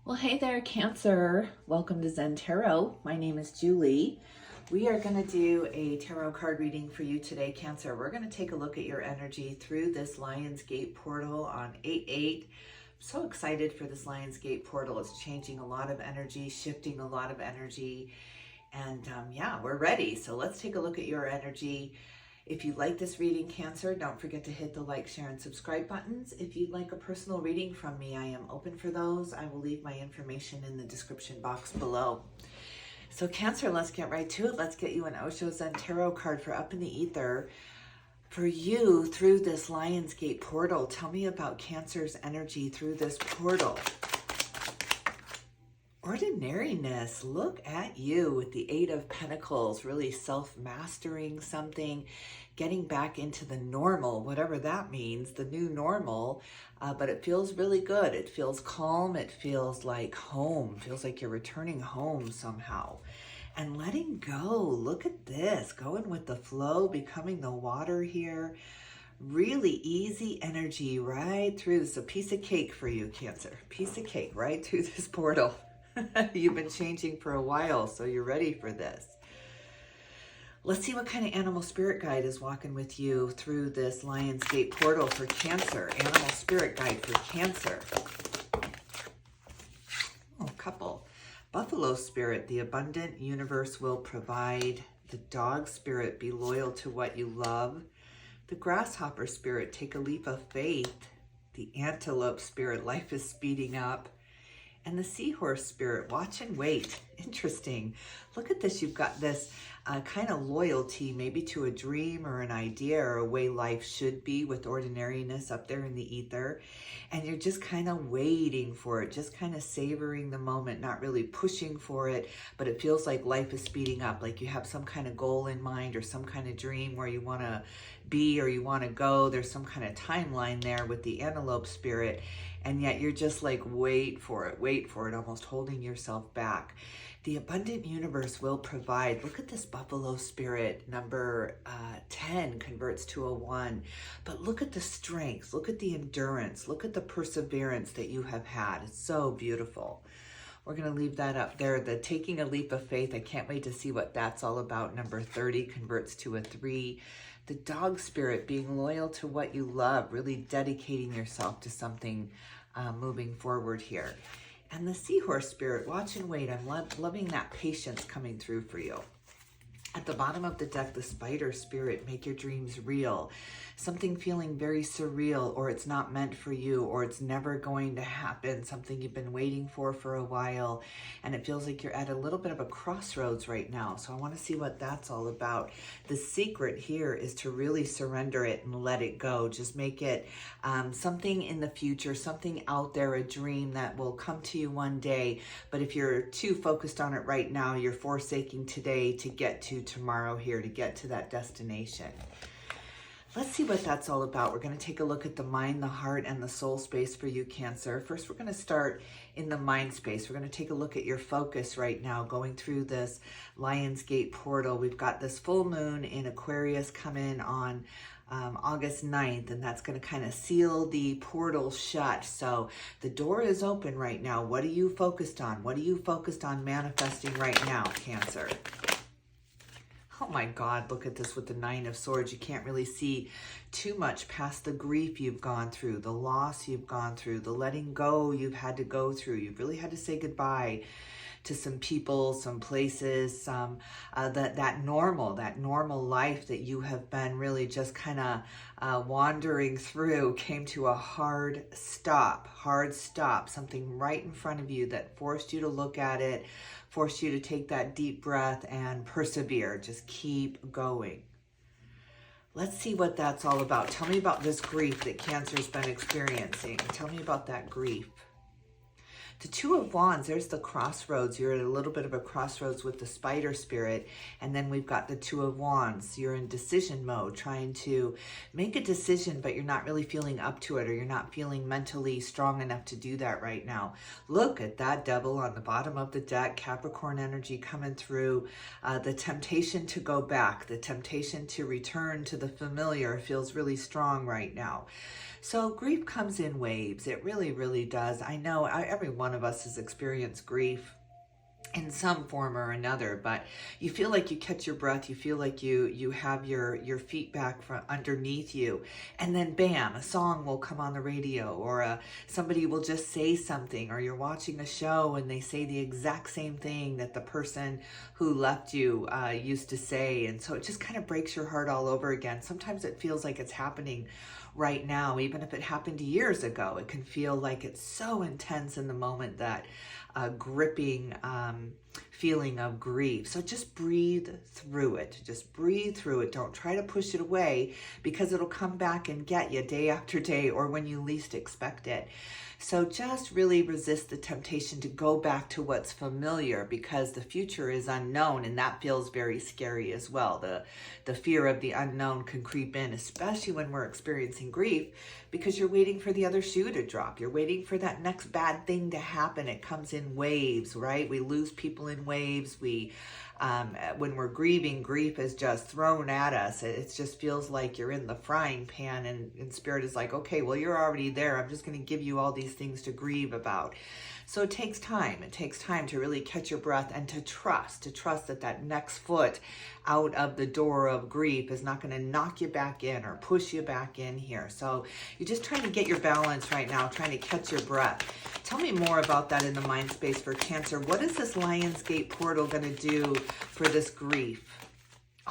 Well, hey there, Cancer. Welcome to Zen Tarot. My name is Julie. We are going to do a tarot card reading for you today, Cancer. We're going to take a look at your energy through this Lionsgate portal on 8/8. I'm so excited for this Lionsgate portal. It's changing a lot of energy, shifting a lot of energy. And yeah, we're ready. So let's take a look at your energy. If you like this reading, Cancer, don't forget to hit the like, share, and subscribe buttons. If you'd like a personal reading from me, I am open for those. I will leave my information in the description box below. So Cancer, let's get right to it. Let's get you an Osho Zen Tarot card for Up in the Ether. For you, through this Lionsgate portal, tell me about Cancer's energy through this portal. Ordinariness, look at you with the Eight of Pentacles, really self-mastering something, getting back into the normal, whatever that means, the new normal, but it feels really good. It feels calm. It feels like home. It feels like you're returning home somehow. And letting go, look at this, going with the flow, becoming the water here. Really easy energy right through. This is a piece of cake for you, Cancer. Piece of cake right through this portal. You've been changing for a while, so you're ready for this. Let's see what kind of animal spirit guide is walking with you through this Lionsgate portal for Cancer. Animal spirit guide for Cancer. Oh, couple. Buffalo spirit, the abundant universe will provide. The dog spirit, be loyal to what you love. The grasshopper spirit, take a leap of faith. The antelope spirit, life is speeding up. And the seahorse spirit, watch and wait. Interesting. Look at this. You've got this kind of loyalty maybe to a dream or an idea or a way life should be with ordinariness up there in the ether. And you're just kind of waiting for it, just kind of savoring the moment, not really pushing for it, but it feels like life is speeding up, like you have some kind of goal in mind or some kind of dream where you want to be or you want to go. There's some kind of timeline there with the antelope spirit. And yet you're just like, wait for it, almost holding yourself back. The abundant universe will provide. Look at this buffalo spirit, number 10 converts to a 1. But look at the strength, look at the endurance, look at the perseverance that you have had. It's so beautiful. We're going to leave that up there. The taking a leap of faith, I can't wait to see what that's all about. Number 30 converts to a 3. The dog spirit, being loyal to what you love, really dedicating yourself to something moving forward here. And the seahorse spirit, watch and wait. I'm loving that patience coming through for you. At the bottom of the deck, the spider spirit, make your dreams real. Something feeling very surreal, or it's not meant for you, or it's never going to happen. Something you've been waiting for a while, and it feels like you're at a little bit of a crossroads right now. So I want to see what that's all about. The secret here is to really surrender it and let it go. Just make it something in the future, something out there, a dream that will come to you one day. But if you're too focused on it right now, you're forsaking today to get to tomorrow here, to get to that destination. Let's see what that's all about. We're going to take a look at the mind, the heart, and the soul space for you, Cancer. First, we're going to start in the mind space. We're going to take a look at your focus right now, going through this Lionsgate portal. We've got this full moon in Aquarius come in on August 9th, and that's going to kind of seal the portal shut. So the door is open right now. What are you focused on? What are you focused on manifesting right now, Cancer? Oh my God, look at this with the 9 of Swords. You can't really see too much past the grief you've gone through, the loss you've gone through, the letting go you've had to go through. You've really had to say goodbye to some people, some places, some that normal life that you have been really just kind of wandering through came to a hard stop, something right in front of you that forced you to look at it, forced you to take that deep breath and persevere. Just keep going. Let's see what that's all about. Tell me about this grief that Cancer's been experiencing. Tell me about that grief. The Two of Wands, there's the crossroads. You're at a little bit of a crossroads with the spider spirit. And then we've got the Two of Wands. You're in decision mode, trying to make a decision, but you're not really feeling up to it, or you're not feeling mentally strong enough to do that right now. Look at that Devil on the bottom of the deck, Capricorn energy coming through. The temptation to go back, the temptation to return to the familiar feels really strong right now. So grief comes in waves. It really, really does. I know every one one of us has experienced grief in some form or another, but you feel like you catch your breath, you feel like you have your feet back from underneath you, and then bam, a song will come on the radio, or somebody will just say something, or you're watching a show and they say the exact same thing that the person who left you used to say, and so it just kind of breaks your heart all over again. Sometimes it feels like it's happening right now, even if it happened years ago. It can feel like it's so intense in the moment, that gripping feeling of grief. So just breathe through it. Just breathe through it. Don't try to push it away, because it'll come back and get you day after day, or when you least expect it. So just really resist the temptation to go back to what's familiar, because the future is unknown, and that feels very scary as well. The fear of the unknown can creep in, especially when we're experiencing grief, because you're waiting for the other shoe to drop. You're waiting for that next bad thing to happen. It comes in waves, right? We lose people in waves. When we're grieving, grief is just thrown at us. It just feels like you're in the frying pan, and Spirit is like, okay, well, you're already there. I'm just going to give you all these things to grieve about. So it takes time. It takes time to really catch your breath and to trust that next foot out of the door of grief is not going to knock you back in or push you back in here. So you're just trying to get your balance right now, trying to catch your breath. Tell me more about that in the mind space for Cancer. What is this Lion's Gate portal going to do for this grief?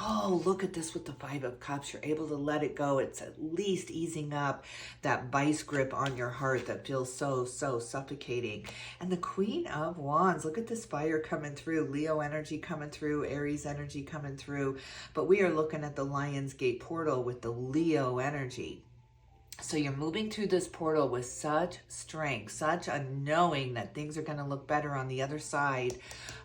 Oh, look at this with the Five of Cups. You're able to let it go. It's at least easing up that vice grip on your heart that feels so suffocating. And the Queen of Wands. Look at this fire coming through. Leo energy coming through. Aries energy coming through. But we are looking at the Lion's Gate portal with the Leo energy. So you're moving through this portal with such strength, such a knowing that things are going to look better on the other side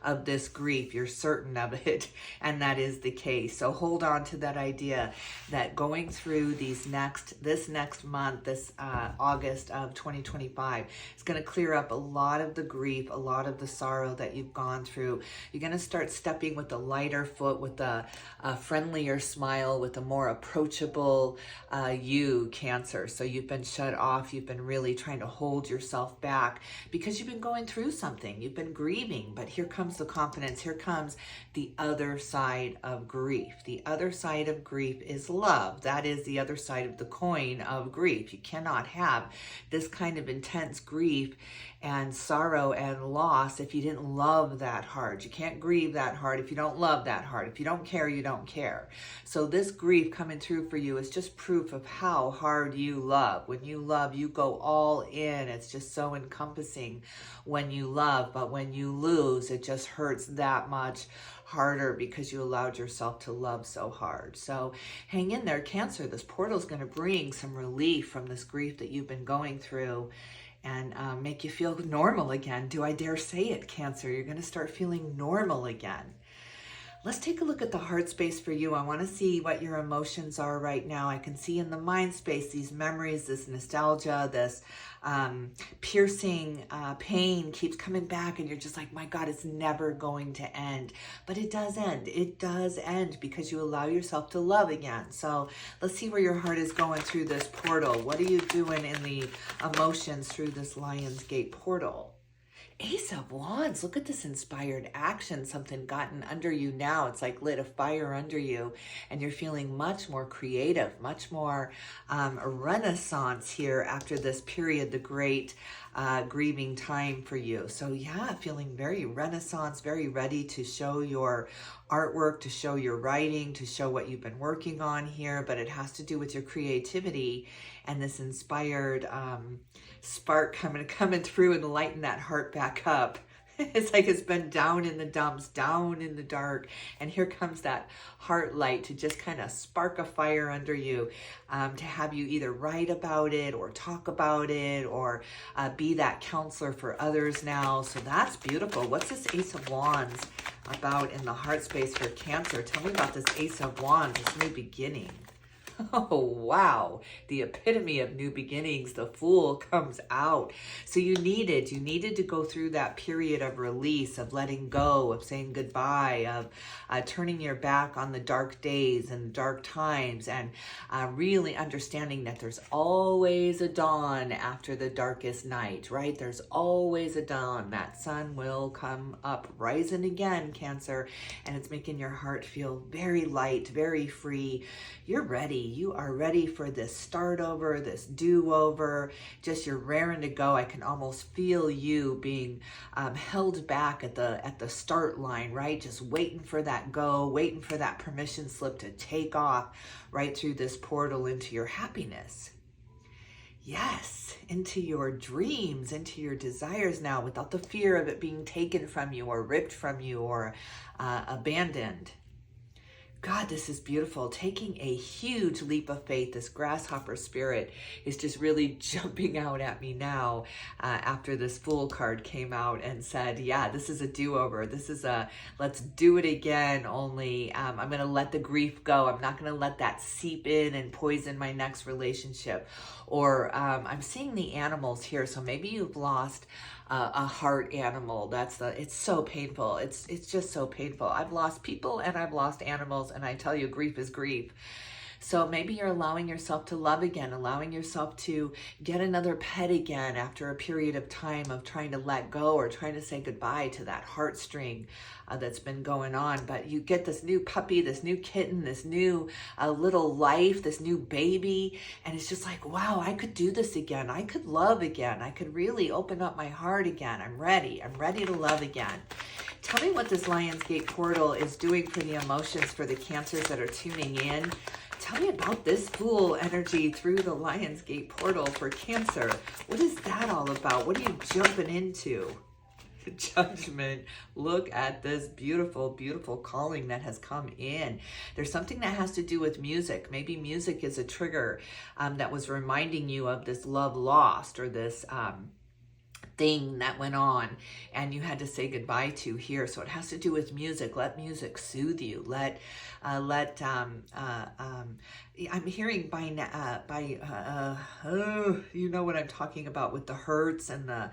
of this grief. You're certain of it, and that is the case. So hold on to that idea that going through this next month, this August of 2025, is going to clear up a lot of the grief, a lot of the sorrow that you've gone through. You're going to start stepping with a lighter foot, with a friendlier smile, with a more approachable you, Cancer. So you've been shut off. You've been really trying to hold yourself back because you've been going through something. You've been grieving, but here comes the confidence. Here comes the other side of grief. The other side of grief is love. That is the other side of the coin of grief. You cannot have this kind of intense grief and sorrow and loss if you didn't love that hard. You can't grieve that hard if you don't love that hard. If you don't care, you don't care. So this grief coming through for you is just proof of how hard you love. When you love, you go all in. It's just so encompassing when you love, but when you lose, it just hurts that much harder because you allowed yourself to love so hard. So hang in there, Cancer. This portal is going to bring some relief from this grief that you've been going through, and make you feel normal again. Do I dare say it, Cancer? You're going to start feeling normal again. Let's take a look at the heart space for you. I want to see what your emotions are right now. I can see in the mind space these memories, this nostalgia, this piercing pain keeps coming back, and you're just like, my God, it's never going to end. But it does end. It does end because you allow yourself to love again. So let's see where your heart is going through this portal. What are you doing in the emotions through this Lion's Gate portal? Ace of Wands, look at this inspired action, something gotten under you now. It's like lit a fire under you, and you're feeling much more creative, much more renaissance here after this period, the great grieving time for you. So yeah, feeling very renaissance, very ready to show your artwork, to show your writing, to show what you've been working on here, but it has to do with your creativity and this inspired spark coming through and lighten that heart back up. It's like it's been down in the dumps, down in the dark, and here comes that heart light to just kind of spark a fire under you, to have you either write about it or talk about it or be that counselor for others now. So that's beautiful. What's this Ace of Wands about in the heart space for Cancer? Tell me about this Ace of Wands, this new beginning. Oh, wow. The epitome of new beginnings. The Fool comes out. So you needed to go through that period of release, of letting go, of saying goodbye, of turning your back on the dark days and dark times, and really understanding that there's always a dawn after the darkest night, right? There's always a dawn. That sun will come up, rising again, Cancer, and it's making your heart feel very light, very free. You're ready. You are ready for this start over, this do-over. Just you're raring to go. I can almost feel you being held back at the start line, right? Just waiting for that go, waiting for that permission slip to take off right through this portal into your happiness. Yes, into your dreams, into your desires now, without the fear of it being taken from you or ripped from you or abandoned. God, this is beautiful. Taking a huge leap of faith. This grasshopper spirit is just really jumping out at me now after this Fool card came out and said, yeah, this is a do-over. This is a let's do it again, only I'm going to let the grief go. I'm not going to let that seep in and poison my next relationship. Or I'm seeing the animals here. So maybe you've lost a heart animal. It's so painful. It's just so painful. I've lost people and I've lost animals, and I tell you, grief is grief. So maybe you're allowing yourself to love again, allowing yourself to get another pet again after a period of time of trying to let go or trying to say goodbye to that heartstring that's been going on. But you get this new puppy, this new kitten, this new little life, this new baby, and it's just like, wow, I could do this again. I could love again. I could really open up my heart again. I'm ready. I'm ready to love again. Tell me what this Lionsgate portal is doing for the emotions for the Cancers that are tuning in. Tell me about this Fool energy through the Lionsgate portal for Cancer. What is that all about? What are you jumping into? Judgment. Look at this beautiful, beautiful calling that has come in. There's something that has to do with music. Maybe music is a trigger that was reminding you of this love lost, or this thing that went on and you had to say goodbye to here. So it has to do with music. Let music soothe you. I'm hearing you know what I'm talking about with the hertz and the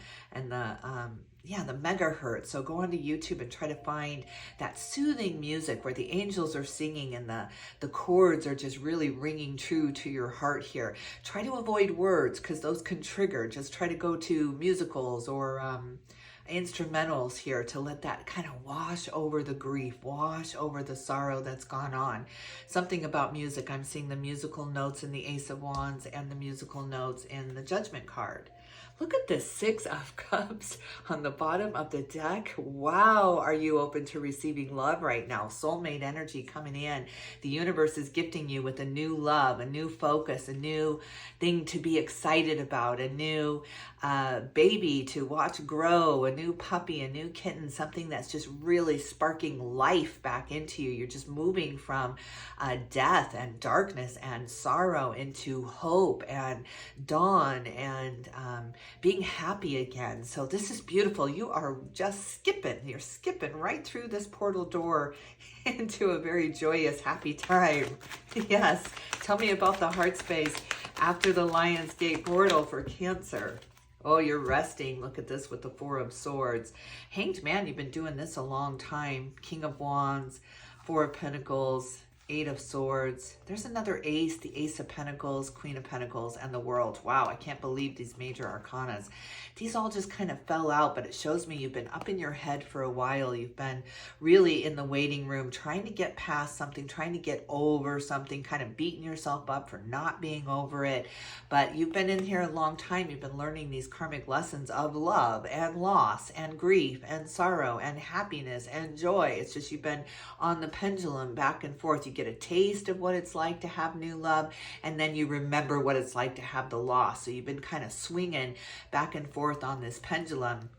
megahertz. So go onto YouTube and try to find that soothing music where the angels are singing and the chords are just really ringing true to your heart here. Try to avoid words because those can trigger. Just try to go to musicals or instrumentals here to let that kind of wash over the grief, wash over the sorrow that's gone on. Something about music. I'm seeing the musical notes in the Ace of Wands and the musical notes in the Judgment card. Look at this 6 of Cups on the bottom of the deck. Wow, are you open to receiving love right now? Soulmate energy coming in. The universe is gifting you with a new love, a new focus, a new thing to be excited about, a new baby to watch grow, a new puppy, a new kitten, something that's just really sparking life back into you. You're just moving from death and darkness and sorrow into hope and dawn and being happy again. So this is beautiful. You are just skipping. You're skipping right through this portal door into a very joyous, happy time. Yes. Tell me about the heart space after the Lionsgate portal for Cancer. Oh, you're resting. Look at this with the 4 of Swords. Hanged Man, you've been doing this a long time. King of Wands, 4 of Pentacles, 8 of Swords. There's another ace, the Ace of Pentacles, Queen of Pentacles, and the World. Wow, I can't believe these major arcanas. These all just kind of fell out, but it shows me you've been up in your head for a while. You've been really in the waiting room, trying to get past something, trying to get over something, kind of beating yourself up for not being over it. But you've been in here a long time. You've been learning these karmic lessons of love and loss and grief and sorrow and happiness and joy. It's just you've been on the pendulum back and forth. You get a taste of what it's like to have new love, and then you remember what it's like to have the loss. So you've been kind of swinging back and forth on this pendulum,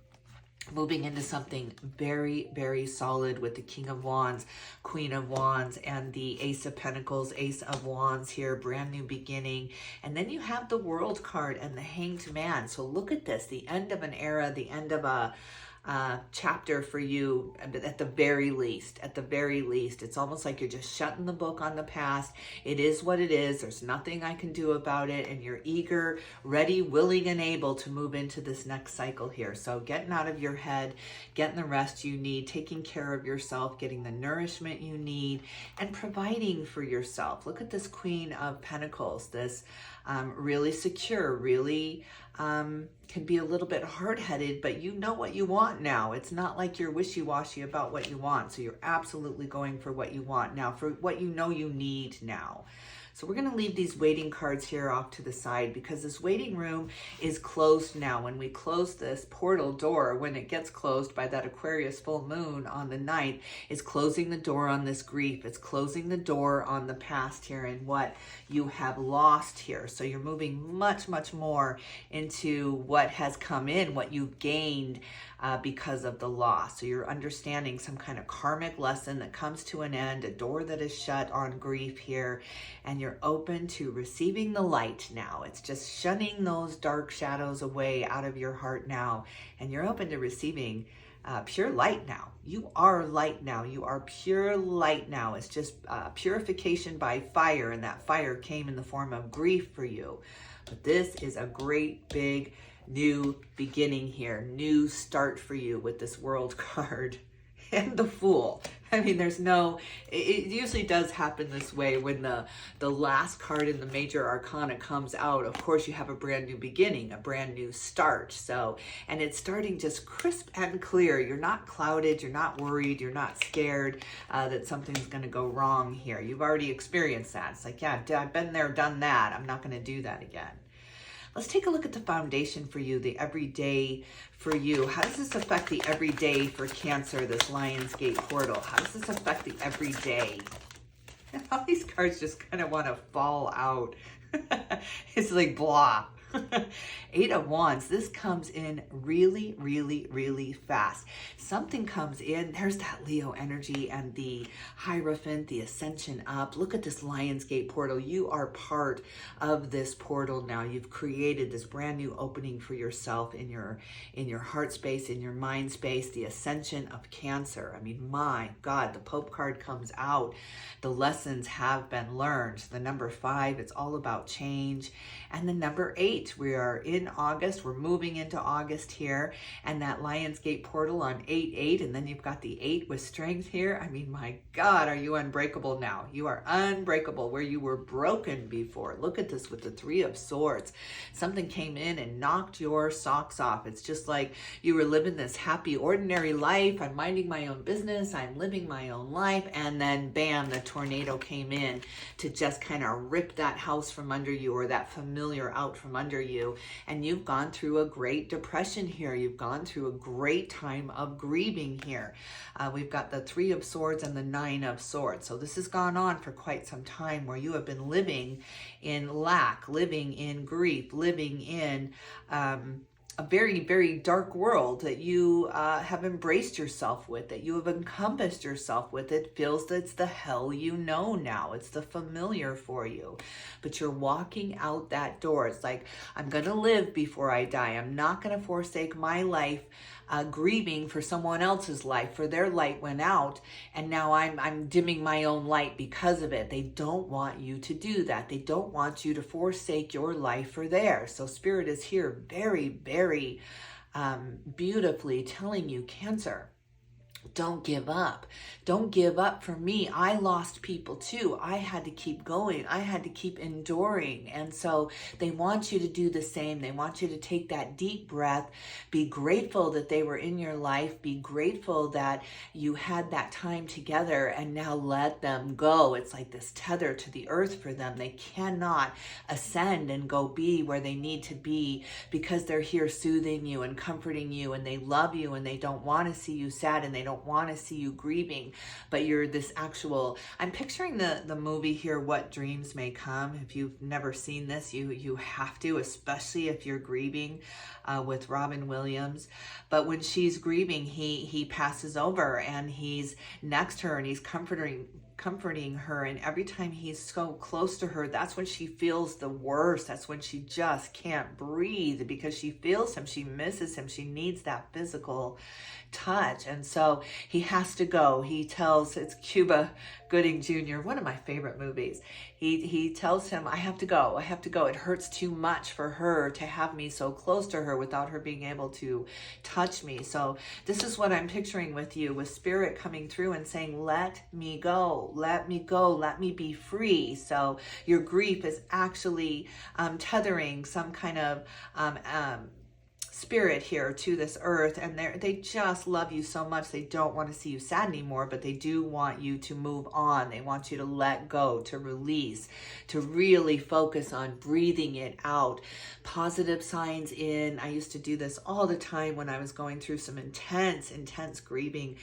moving into something very, very solid with the King of Wands, Queen of Wands, and the Ace of Pentacles, Ace of Wands here, brand new beginning. And then you have the World card and the Hanged Man. So look at this, the end of an era, the end of a chapter for you at the very least. At the very least, it's almost like you're just shutting the book on the past. It is what it is. There's nothing I can do about it. And you're eager, ready, willing, and able to move into this next cycle here. So getting out of your head, getting the rest you need, taking care of yourself, getting the nourishment you need, and providing for yourself. Look at this Queen of Pentacles, this really secure, really can be a little bit hard-headed, but you know what you want now. It's not like you're wishy-washy about what you want. So you're absolutely going for what you want now, for what you know you need now. So we're going to leave these waiting cards here off to the side because this waiting room is closed now. When we close this portal door, when it gets closed by that Aquarius full moon on the 9th, it's closing the door on this grief. It's closing the door on the past here and what you have lost here. So you're moving much, much more into what has come in, what you've gained because of the loss. So you're understanding some kind of karmic lesson that comes to an end, a door that is shut on grief here, and you're open to receiving the light now. It's just shunning those dark shadows away out of your heart now, and you're open to receiving pure light now. You are light now. You are pure light now. It's just purification by fire, and that fire came in the form of grief for you. But this is a great big new beginning here, new start for you with this World card and the Fool. I mean, there's no, it usually does happen this way when the last card in the major arcana comes out. Of course, you have a brand new beginning, a brand new start. So, and it's starting just crisp and clear. You're not clouded. You're not worried. You're not scared that something's going to go wrong here. You've already experienced that. It's like, yeah, I've been there, done that. I'm not going to do that again. Let's take a look at the foundation for you, the everyday for you. How does this affect the everyday for Cancer, this Lionsgate portal? How does this affect the everyday? All these cards just kind of want to fall out. It's like blah. 8 of Wands, this comes in really, really, really fast. Something comes in, there's that Leo energy and the Hierophant, the ascension up. Look at this Lionsgate portal. You are part of this portal now. You've created this brand new opening for yourself in your heart space, in your mind space, the ascension of Cancer. I mean, my God, the Pope card comes out. The lessons have been learned. The number 5, it's all about change. And the number 8, we are in August. We're moving into August here. And that Lionsgate portal on 8-8. And then you've got the 8 with strength here. I mean, my God, are you unbreakable now? You are unbreakable where you were broken before. Look at this with the 3 of Swords. Something came in and knocked your socks off. It's just like you were living this happy, ordinary life. I'm minding my own business. I'm living my own life. And then bam, the tornado came in to just kind of rip that house from under you, or that familiar out from under you, and you've gone through a great depression here. You've gone through a great time of grieving here. We've got the 3 of Swords and the 9 of Swords. So this has gone on for quite some time where you have been living in lack, living in grief, living in a very, very dark world that you have embraced yourself with, that you have encompassed yourself with. It feels that it's the hell you know now. It's the familiar for you. But you're walking out that door. It's like, I'm going to live before I die. I'm not going to forsake my life grieving for someone else's life, for their light went out, and now I'm dimming my own light because of it. They don't want you to do that. They don't want you to forsake your life for theirs. So Spirit is here very, very beautifully telling you, Cancer, don't give up. Don't give up. For me, I lost people too. I had to keep going. I had to keep enduring. And so they want you to do the same. They want you to take that deep breath. Be grateful that they were in your life. Be grateful that you had that time together, and now let them go. It's like this tether to the earth for them. They cannot ascend and go be where they need to be because they're here soothing you and comforting you, and they love you, and they don't want to see you sad, and they don't want to see you grieving. But you're this actual, I'm picturing the movie here, What Dreams May Come. If you've never seen this, you have to, especially if you're grieving, with Robin Williams. But when she's grieving, he passes over and he's next to her and he's comforting comforting her. And every time he's so close to her, that's when she feels the worst. That's when she just can't breathe, because she feels him. She misses him. She needs that physical touch. And so he has to go. He tells, it's Cuba Gooding Jr., one of my favorite movies. He tells him, I have to go. I have to go. It hurts too much for her to have me so close to her without her being able to touch me. So this is what I'm picturing with you, with spirit coming through and saying, let me go, let me go, let me be free. So your grief is actually tethering some kind of spirit here to this earth, and they just love you so much. They don't want to see you sad anymore, but they do want you to move on. They want you to let go, to release, to really focus on breathing it out. Positive signs in. I used to do this all the time when I was going through some intense grieving.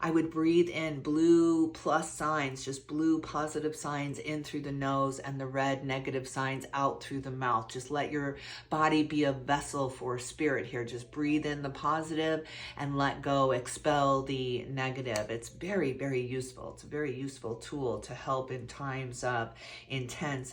I would breathe in blue plus signs, just blue positive signs in through the nose, and the red negative signs out through the mouth. Just let your body be a vessel for spirit here. Just breathe in the positive and let go, expel the negative. It's very, very useful. It's a very useful tool to help in times of intense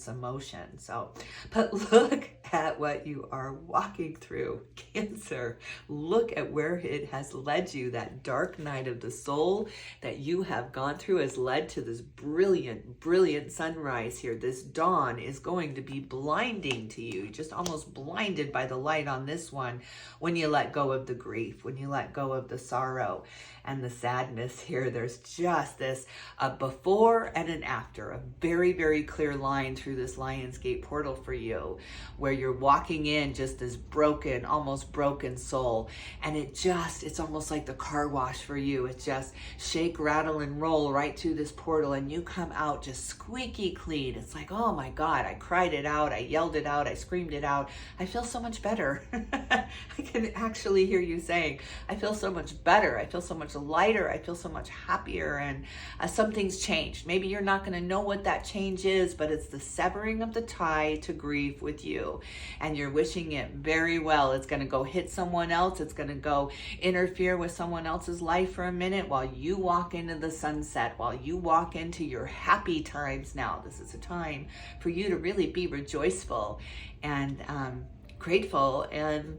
emotion. So, but look at what you are walking through, Cancer. Look at where it has led you. That dark night of the soul that you have gone through has led to this brilliant sunrise here. This dawn is going to be blinding to you, just almost blinded by the light on this one when you let go of the grief, when you let go of the sorrow and the sadness here. There's just this before and an after, a very, very clear line through this Lionsgate portal for you, where you're walking in just this broken, almost broken soul. And it's almost like the car wash for you. It's just shake, rattle, and roll right through this portal, and you come out just squeaky clean. It's like, oh my God, I cried it out, I yelled it out, I screamed it out. I feel so much better. I can actually hear you saying, I feel so much better. I feel so much lighter. I feel so much happier, and something's changed. Maybe you're not going to know what that change is, but it's the severing of the tie to grief with you, and you're wishing it very well. It's going to go hit someone else. It's going to go interfere with someone else's life for a minute while you walk into the sunset, while you walk into your happy times now. This is a time for you to really be rejoiceful and grateful and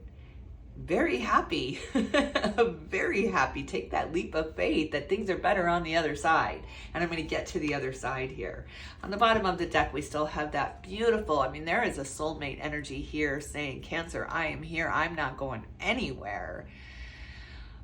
very happy. Very happy. Take that leap of faith that things are better on the other side. And I'm going to get to the other side here. On the bottom of the deck, we still have that beautiful, there is a soulmate energy here saying, Cancer, I am here. I'm not going anywhere.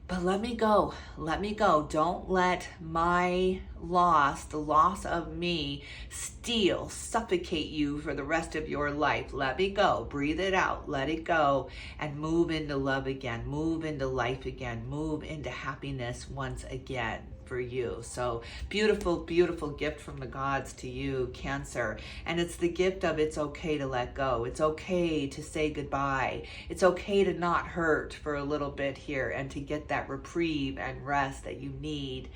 But let me go. Let me go. Don't let my loss, the loss of me, suffocate you for the rest of your life. Let me go. Breathe it out. Let it go. And move into love again. Move into life again. Move into happiness once again for you. So beautiful, beautiful gift from the gods to you, Cancer. And it's the gift of it's okay to let go. It's okay to say goodbye. It's okay to not hurt for a little bit here and to get that reprieve and rest that you need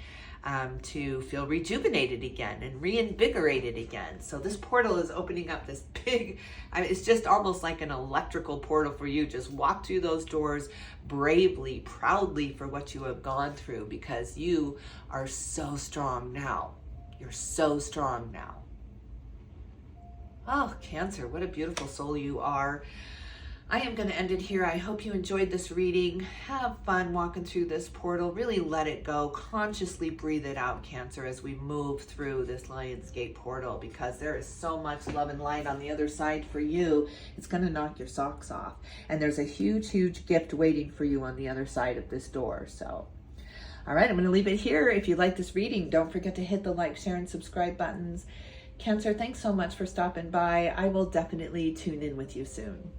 to feel rejuvenated again and reinvigorated again. So this portal is opening up this big, it's just almost like an electrical portal for you. Just walk through those doors bravely, proudly for what you have gone through, because you are so strong now. You're so strong now. Oh, Cancer, what a beautiful soul you are. I am going to end it here. I hope you enjoyed this reading. Have fun walking through this portal. Really let it go. Consciously breathe it out, Cancer, as we move through this Lionsgate portal, because there is so much love and light on the other side for you. It's going to knock your socks off. And there's a huge, huge gift waiting for you on the other side of this door. So, all right, I'm going to leave it here. If you like this reading, don't forget to hit the like, share, and subscribe buttons. Cancer, thanks so much for stopping by. I will definitely tune in with you soon.